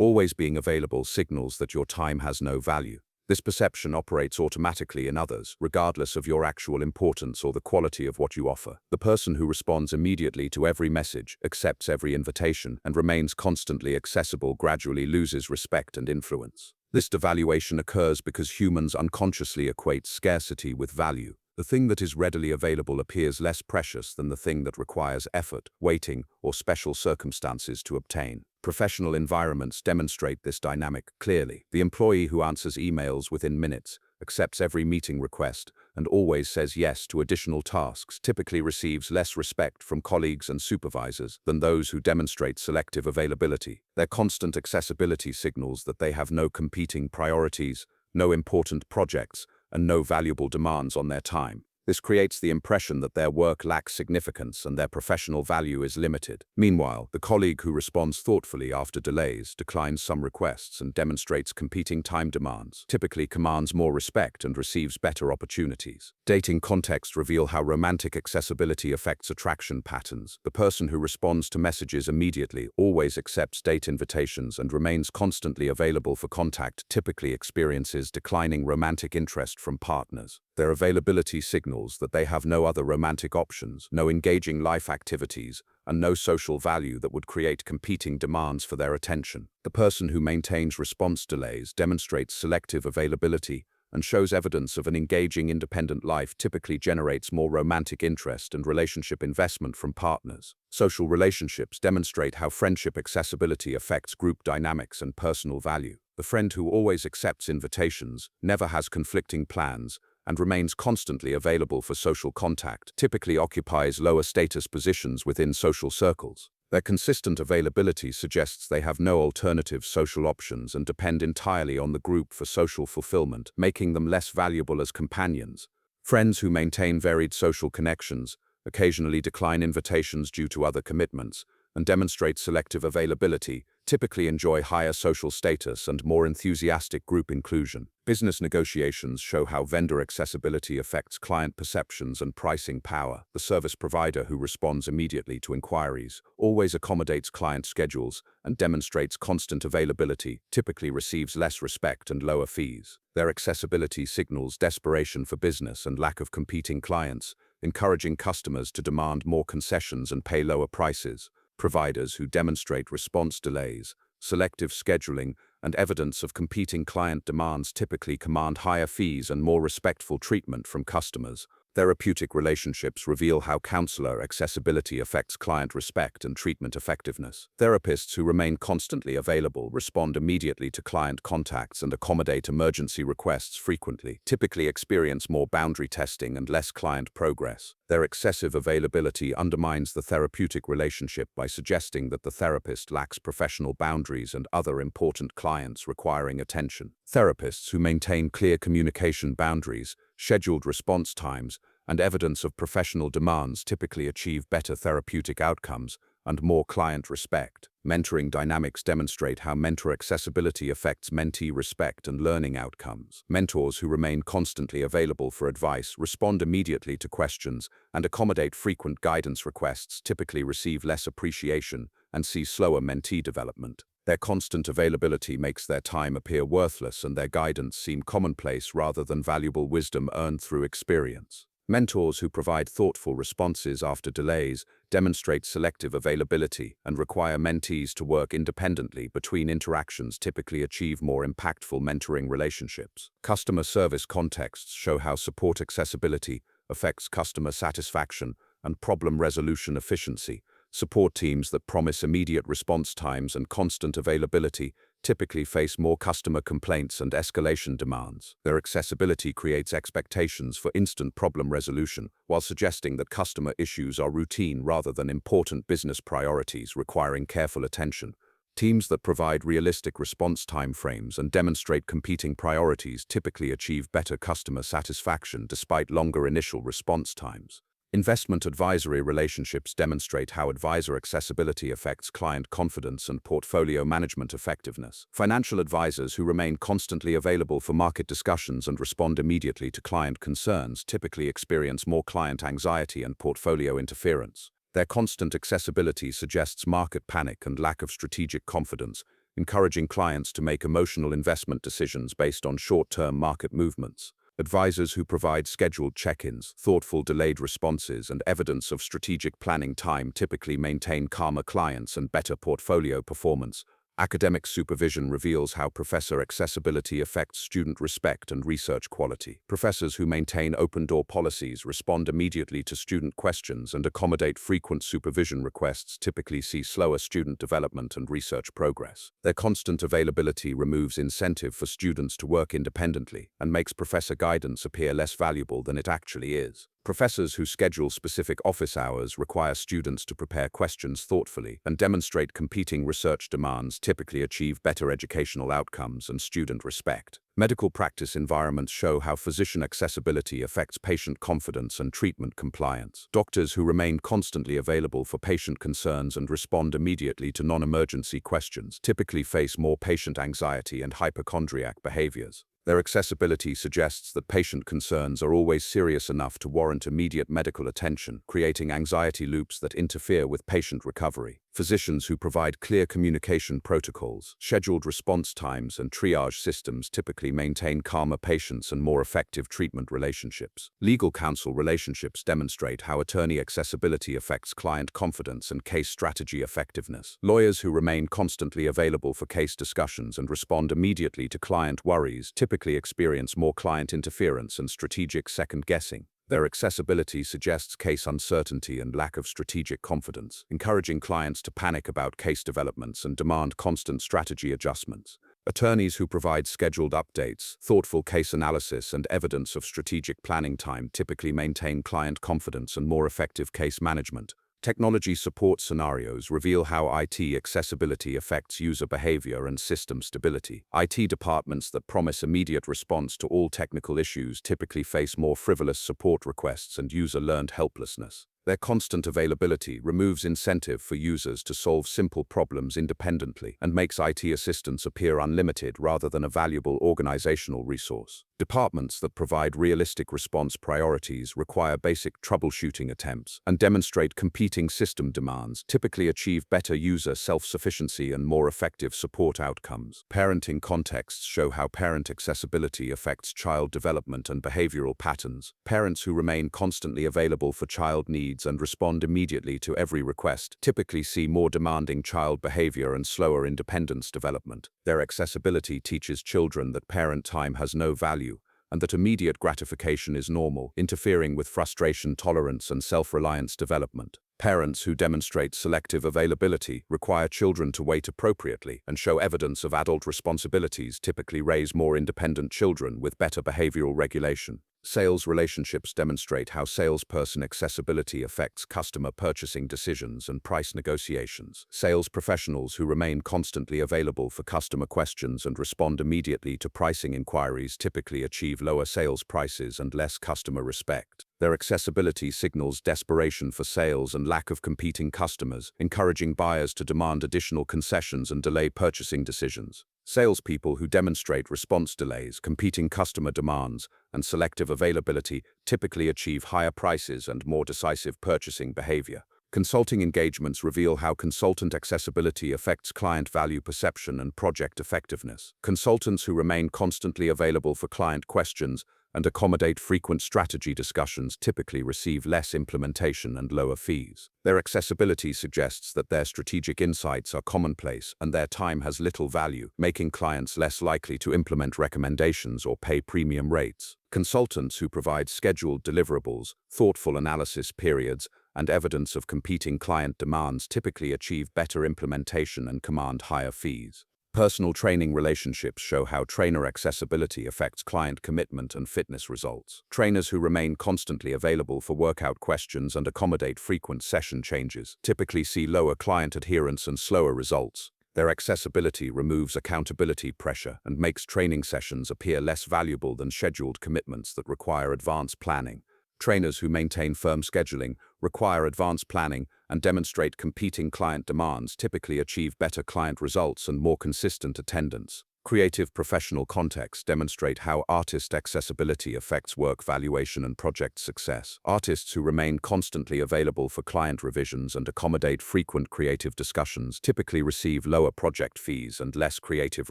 Always being available signals that your time has no value. This perception operates automatically in others, regardless of your actual importance or the quality of what you offer. The person who responds immediately to every message, accepts every invitation, and remains constantly accessible gradually loses respect and influence. This devaluation occurs because humans unconsciously equate scarcity with value. The thing that is readily available appears less precious than the thing that requires effort, waiting, or special circumstances to obtain. Professional environments demonstrate this dynamic clearly. The employee who answers emails within minutes, accepts every meeting request, and always says yes to additional tasks typically receives less respect from colleagues and supervisors than those who demonstrate selective availability. Their constant accessibility signals that they have no competing priorities, no important projects, and no valuable demands on their time. This creates the impression that their work lacks significance and their professional value is limited. Meanwhile, the colleague who responds thoughtfully after delays, declines some requests, and demonstrates competing time demands typically commands more respect and receives better opportunities. Dating contexts reveal how romantic accessibility affects attraction patterns. The person who responds to messages immediately, always accepts date invitations, and remains constantly available for contact typically experiences declining romantic interest from partners. Their availability signals that they have no other romantic options, no engaging life activities, and no social value that would create competing demands for their attention. The person who maintains response delays demonstrates selective availability and shows evidence of an engaging independent life typically generates more romantic interest and relationship investment from partners. Social relationships demonstrate how friendship accessibility affects group dynamics and personal value. The friend who always accepts invitations, never has conflicting plans, and remains constantly available for social contact, typically occupies lower status positions within social circles. Their consistent availability suggests they have no alternative social options and depend entirely on the group for social fulfillment, making them less valuable as companions. Friends who maintain varied social connections, occasionally decline invitations due to other commitments, and demonstrate selective availability, typically enjoy higher social status and more enthusiastic group inclusion. Business negotiations show how vendor accessibility affects client perceptions and pricing power. The service provider who responds immediately to inquiries, always accommodates client schedules, and demonstrates constant availability, typically receives less respect and lower fees. Their accessibility signals desperation for business and lack of competing clients, encouraging customers to demand more concessions and pay lower prices. Providers who demonstrate response delays, selective scheduling, and evidence of competing client demands typically command higher fees and more respectful treatment from customers. Therapeutic relationships reveal how counselor accessibility affects client respect and treatment effectiveness. Therapists who remain constantly available, respond immediately to client contacts, and accommodate emergency requests frequently, typically experience more boundary testing and less client progress. Their excessive availability undermines the therapeutic relationship by suggesting that the therapist lacks professional boundaries and other important clients requiring attention. Therapists who maintain clear communication boundaries, scheduled response times, and evidence of professional demands typically achieve better therapeutic outcomes and more client respect. Mentoring dynamics demonstrate how mentor accessibility affects mentee respect and learning outcomes. Mentors who remain constantly available for advice, respond immediately to questions, and accommodate frequent guidance requests typically receive less appreciation and see slower mentee development. Their constant availability makes their time appear worthless and their guidance seem commonplace rather than valuable wisdom earned through experience. Mentors who provide thoughtful responses after delays demonstrate selective availability and require mentees to work independently between interactions typically achieve more impactful mentoring relationships. Customer service contexts show how support accessibility affects customer satisfaction and problem resolution efficiency. Support teams that promise immediate response times and constant availability typically face more customer complaints and escalation demands. Their accessibility creates expectations for instant problem resolution, while suggesting that customer issues are routine rather than important business priorities requiring careful attention. Teams that provide realistic response time frames and demonstrate competing priorities typically achieve better customer satisfaction despite longer initial response times. Investment advisory relationships demonstrate how advisor accessibility affects client confidence and portfolio management effectiveness. Financial advisors who remain constantly available for market discussions and respond immediately to client concerns typically experience more client anxiety and portfolio interference. Their constant accessibility suggests market panic and lack of strategic confidence, encouraging clients to make emotional investment decisions based on short-term market movements. Advisors who provide scheduled check-ins, thoughtful delayed responses, and evidence of strategic planning time typically maintain calmer clients and better portfolio performance. Academic supervision reveals how professor accessibility affects student respect and research quality. Professors who maintain open-door policies, respond immediately to student questions, and accommodate frequent supervision requests typically see slower student development and research progress. Their constant availability removes incentive for students to work independently and makes professor guidance appear less valuable than it actually is. Professors who schedule specific office hours require students to prepare questions thoughtfully and demonstrate competing research demands typically achieve better educational outcomes and student respect. Medical practice environments show how physician accessibility affects patient confidence and treatment compliance. Doctors who remain constantly available for patient concerns and respond immediately to non-emergency questions typically face more patient anxiety and hypochondriac behaviors. Their accessibility suggests that patient concerns are always serious enough to warrant immediate medical attention, creating anxiety loops that interfere with patient recovery. Physicians who provide clear communication protocols, scheduled response times, and triage systems typically maintain calmer patients and more effective treatment relationships. Legal counsel relationships demonstrate how attorney accessibility affects client confidence and case strategy effectiveness. Lawyers who remain constantly available for case discussions and respond immediately to client worries typically experience more client interference and strategic second-guessing. Their accessibility suggests case uncertainty and lack of strategic confidence, encouraging clients to panic about case developments and demand constant strategy adjustments. Attorneys who provide scheduled updates, thoughtful case analysis, and evidence of strategic planning time typically maintain client confidence and more effective case management. Technology support scenarios reveal how IT accessibility affects user behavior and system stability. IT departments that promise immediate response to all technical issues typically face more frivolous support requests and user-learned helplessness. Their constant availability removes incentive for users to solve simple problems independently and makes IT assistance appear unlimited rather than a valuable organizational resource. Departments that provide realistic response priorities, require basic troubleshooting attempts, and demonstrate competing system demands typically achieve better user self-sufficiency and more effective support outcomes. Parenting contexts show how parent accessibility affects child development and behavioral patterns. Parents who remain constantly available for child needs and respond immediately to every request typically see more demanding child behavior and slower independence development. Their accessibility teaches children that parent time has no value and that immediate gratification is normal, interfering with frustration tolerance and self-reliance development. Parents who demonstrate selective availability require children to wait appropriately and show evidence of adult responsibilities typically raise more independent children with better behavioral regulation. Sales relationships demonstrate how salesperson accessibility affects customer purchasing decisions and price negotiations. Sales professionals who remain constantly available for customer questions and respond immediately to pricing inquiries typically achieve lower sales prices and less customer respect. Their accessibility signals desperation for sales and lack of competing customers, encouraging buyers to demand additional concessions and delay purchasing decisions. Salespeople who demonstrate response delays, competing customer demands, and selective availability typically achieve higher prices and more decisive purchasing behavior. Consulting engagements reveal how consultant accessibility affects client value perception and project effectiveness. Consultants who remain constantly available for client questions and accommodate frequent strategy discussions typically receive less implementation and lower fees. Their accessibility suggests that their strategic insights are commonplace and their time has little value, making clients less likely to implement recommendations or pay premium rates. Consultants who provide scheduled deliverables, thoughtful analysis periods, and evidence of competing client demands typically achieve better implementation and command higher fees. Personal training relationships show how trainer accessibility affects client commitment and fitness results. Trainers who remain constantly available for workout questions and accommodate frequent session changes typically see lower client adherence and slower results. Their accessibility removes accountability pressure and makes training sessions appear less valuable than scheduled commitments that require advanced planning. Trainers who maintain firm scheduling, require advanced planning, and demonstrate competing client demands typically achieve better client results and more consistent attendance. Creative professional contexts demonstrate how artist accessibility affects work valuation and project success. Artists who remain constantly available for client revisions and accommodate frequent creative discussions typically receive lower project fees and less creative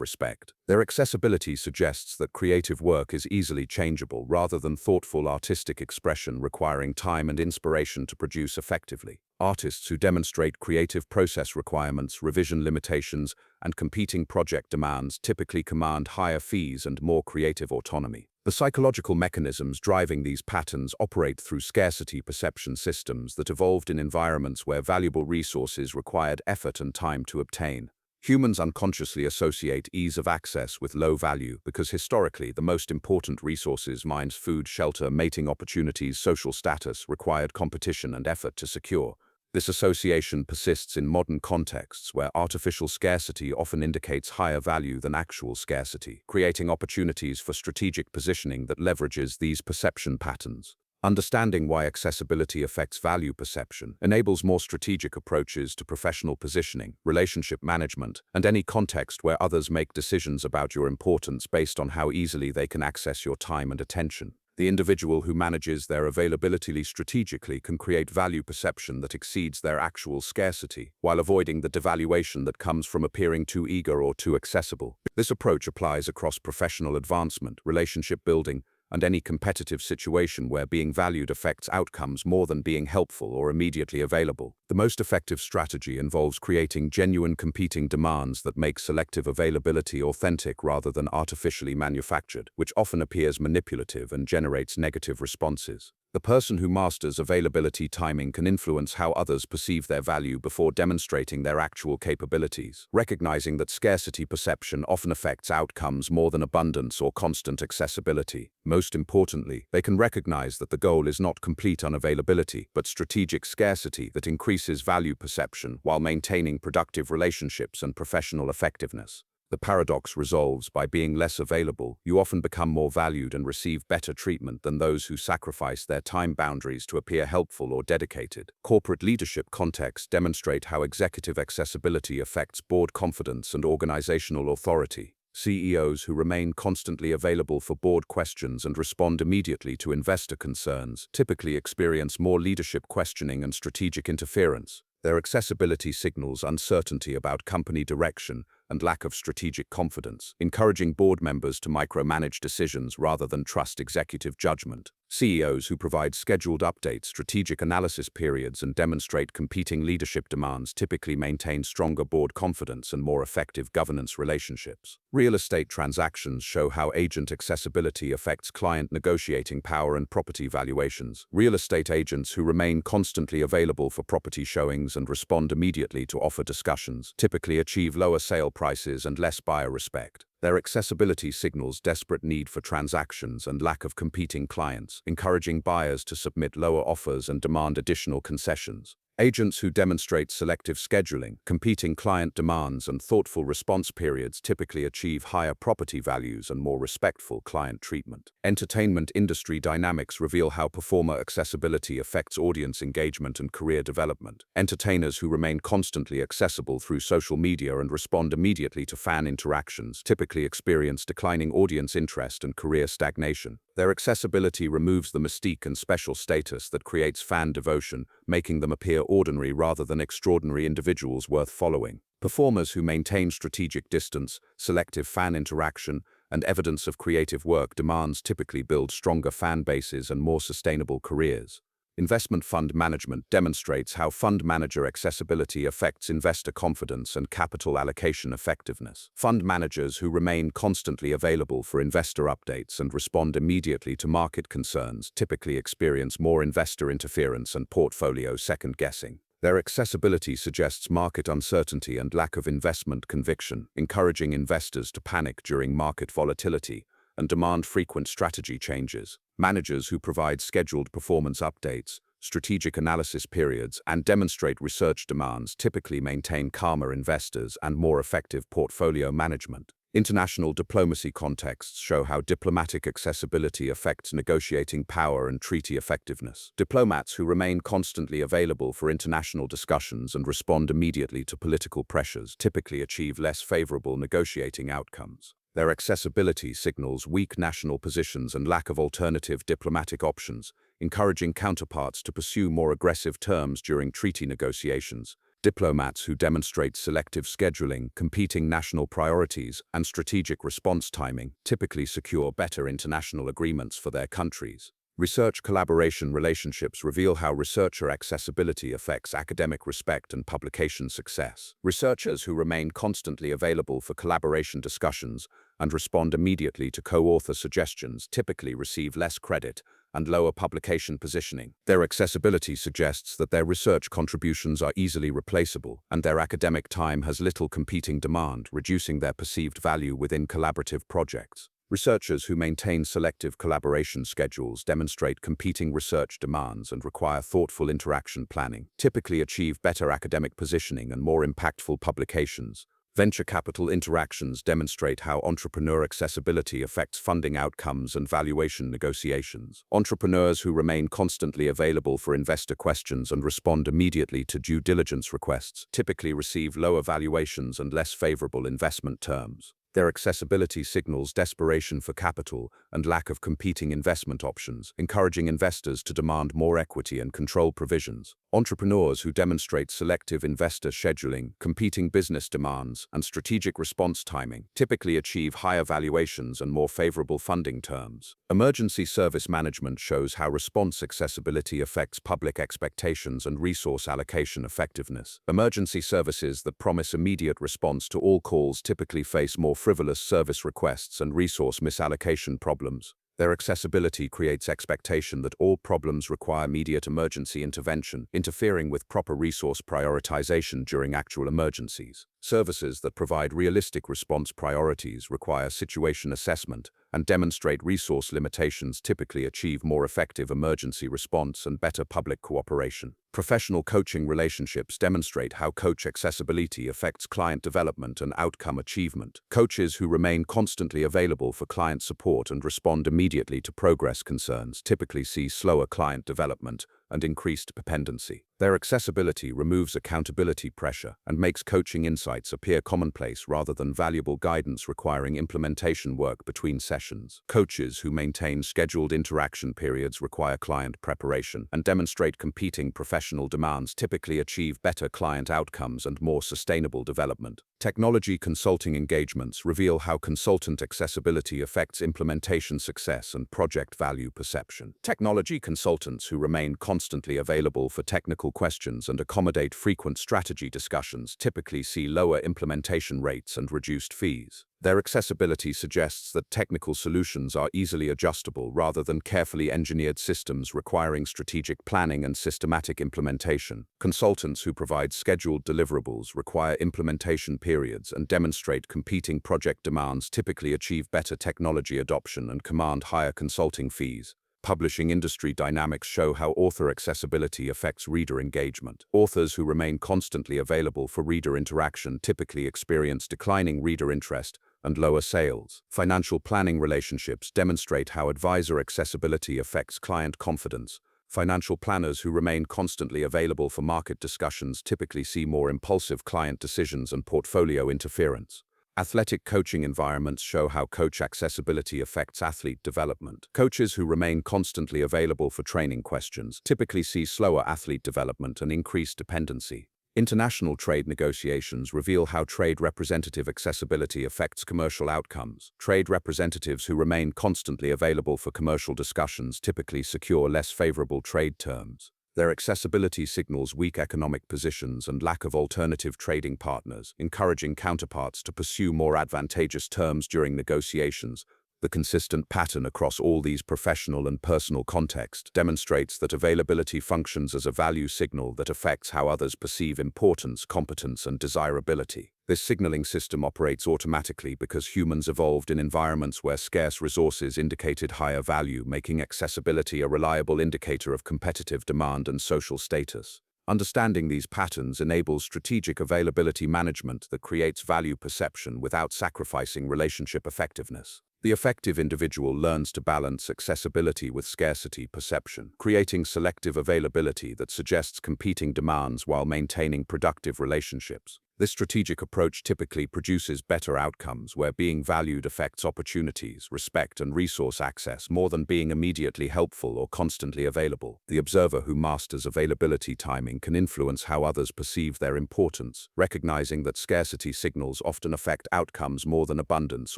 respect. Their accessibility suggests that creative work is easily changeable rather than thoughtful artistic expression requiring time and inspiration to produce effectively. Artists who demonstrate creative process requirements, revision limitations, and competing project demands typically command higher fees and more creative autonomy. The psychological mechanisms driving these patterns operate through scarcity perception systems that evolved in environments where valuable resources required effort and time to obtain. Humans unconsciously associate ease of access with low value because historically the most important resources, minds, food, shelter, mating opportunities, social status, required competition and effort to secure. This association persists in modern contexts where artificial scarcity often indicates higher value than actual scarcity, creating opportunities for strategic positioning that leverages these perception patterns. Understanding why accessibility affects value perception enables more strategic approaches to professional positioning, relationship management, and any context where others make decisions about your importance based on how easily they can access your time and attention. The individual who manages their availability strategically can create value perception that exceeds their actual scarcity, while avoiding the devaluation that comes from appearing too eager or too accessible. This approach applies across professional advancement, relationship building, and any competitive situation where being valued affects outcomes more than being helpful or immediately available. The most effective strategy involves creating genuine competing demands that make selective availability authentic rather than artificially manufactured, which often appears manipulative and generates negative responses. The person who masters availability timing can influence how others perceive their value before demonstrating their actual capabilities, recognizing that scarcity perception often affects outcomes more than abundance or constant accessibility. Most importantly, they can recognize that the goal is not complete unavailability, but strategic scarcity that increases value perception while maintaining productive relationships and professional effectiveness. The paradox resolves by being less available, you often become more valued and receive better treatment than those who sacrifice their time boundaries to appear helpful or dedicated. Corporate leadership contexts demonstrate how executive accessibility affects board confidence and organizational authority. CEOs who remain constantly available for board questions and respond immediately to investor concerns typically experience more leadership questioning and strategic interference. Their accessibility signals uncertainty about company direction and lack of strategic confidence, encouraging board members to micromanage decisions rather than trust executive judgment. CEOs who provide scheduled updates, strategic analysis periods, and demonstrate competing leadership demands typically maintain stronger board confidence and more effective governance relationships. Real estate transactions show how agent accessibility affects client negotiating power and property valuations. Real estate agents who remain constantly available for property showings and respond immediately to offer discussions typically achieve lower sale prices and less buyer respect. Their accessibility signals desperate need for transactions and lack of competing clients, encouraging buyers to submit lower offers and demand additional concessions. Agents who demonstrate selective scheduling, competing client demands, and thoughtful response periods typically achieve higher property values and more respectful client treatment. Entertainment industry dynamics reveal how performer accessibility affects audience engagement and career development. Entertainers who remain constantly accessible through social media and respond immediately to fan interactions typically experience declining audience interest and career stagnation. Their accessibility removes the mystique and special status that creates fan devotion, making them appear ordinary rather than extraordinary individuals worth following. Performers who maintain strategic distance, selective fan interaction, and evidence of creative work demands typically build stronger fan bases and more sustainable careers. Investment fund management demonstrates how fund manager accessibility affects investor confidence and capital allocation effectiveness. Fund managers who remain constantly available for investor updates and respond immediately to market concerns typically experience more investor interference and portfolio second-guessing. Their accessibility suggests market uncertainty and lack of investment conviction, encouraging investors to panic during market volatility and demand frequent strategy changes. Managers who provide scheduled performance updates, strategic analysis periods, and demonstrate research demands typically maintain calmer investors and more effective portfolio management. International diplomacy contexts show how diplomatic accessibility affects negotiating power and treaty effectiveness. Diplomats who remain constantly available for international discussions and respond immediately to political pressures typically achieve less favorable negotiating outcomes. Their accessibility signals weak national positions and lack of alternative diplomatic options, encouraging counterparts to pursue more aggressive terms during treaty negotiations. Diplomats who demonstrate selective scheduling, competing national priorities, and strategic response timing typically secure better international agreements for their countries. Research collaboration relationships reveal how researcher accessibility affects academic respect and publication success. Researchers who remain constantly available for collaboration discussions and respond immediately to co-author suggestions typically receive less credit and lower publication positioning. Their accessibility suggests that their research contributions are easily replaceable, and their academic time has little competing demand, reducing their perceived value within collaborative projects. Researchers who maintain selective collaboration schedules demonstrate competing research demands and require thoughtful interaction planning, typically achieve better academic positioning and more impactful publications. Venture capital interactions demonstrate how entrepreneur accessibility affects funding outcomes and valuation negotiations. Entrepreneurs who remain constantly available for investor questions and respond immediately to due diligence requests typically receive lower valuations and less favorable investment terms. Their accessibility signals desperation for capital and lack of competing investment options, encouraging investors to demand more equity and control provisions. Entrepreneurs who demonstrate selective investor scheduling, competing business demands, and strategic response timing typically achieve higher valuations and more favorable funding terms. Emergency service management shows how response accessibility affects public expectations and resource allocation effectiveness. Emergency services that promise immediate response to all calls typically face more frivolous service requests and resource misallocation problems. Their accessibility creates expectation that all problems require immediate emergency intervention, interfering with proper resource prioritization during actual emergencies. Services that provide realistic response priorities require situation assessment and demonstrate resource limitations typically achieve more effective emergency response and better public cooperation. Professional coaching relationships demonstrate how coach accessibility affects client development and outcome achievement. Coaches who remain constantly available for client support and respond immediately to progress concerns typically see slower client development and increased dependency. Their accessibility removes accountability pressure and makes coaching insights appear commonplace rather than valuable guidance requiring implementation work between sessions. Coaches who maintain scheduled interaction periods require client preparation and demonstrate competing professional demands typically achieve better client outcomes and more sustainable development. Technology consulting engagements reveal how consultant accessibility affects implementation success and project value perception. Technology consultants who remain constantly available for technical questions and accommodate frequent strategy discussions typically see lower implementation rates and reduced fees. Their accessibility suggests that technical solutions are easily adjustable rather than carefully engineered systems requiring strategic planning and systematic implementation. Consultants who provide scheduled deliverables require implementation periods and demonstrate competing project demands typically achieve better technology adoption and command higher consulting fees. Publishing industry dynamics show how author accessibility affects reader engagement. Authors who remain constantly available for reader interaction typically experience declining reader interest and lower sales. Financial planning relationships demonstrate how advisor accessibility affects client confidence. Financial planners who remain constantly available for market discussions typically see more impulsive client decisions and portfolio interference. Athletic coaching environments show how coach accessibility affects athlete development. Coaches who remain constantly available for training questions typically see slower athlete development and increased dependency. International trade negotiations reveal how trade representative accessibility affects commercial outcomes. Trade representatives who remain constantly available for commercial discussions typically secure less favorable trade terms. Their accessibility signals weak economic positions and lack of alternative trading partners, encouraging counterparts to pursue more advantageous terms during negotiations. The consistent pattern across all these professional and personal contexts demonstrates that availability functions as a value signal that affects how others perceive importance, competence, and desirability. This signaling system operates automatically because humans evolved in environments where scarce resources indicated higher value, making accessibility a reliable indicator of competitive demand and social status. Understanding these patterns enables strategic availability management that creates value perception without sacrificing relationship effectiveness. The effective individual learns to balance accessibility with scarcity perception, creating selective availability that suggests competing demands while maintaining productive relationships. This strategic approach typically produces better outcomes where being valued affects opportunities, respect, and resource access more than being immediately helpful or constantly available. The observer who masters availability timing can influence how others perceive their importance, recognizing that scarcity signals often affect outcomes more than abundance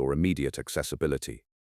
or immediate accessibility.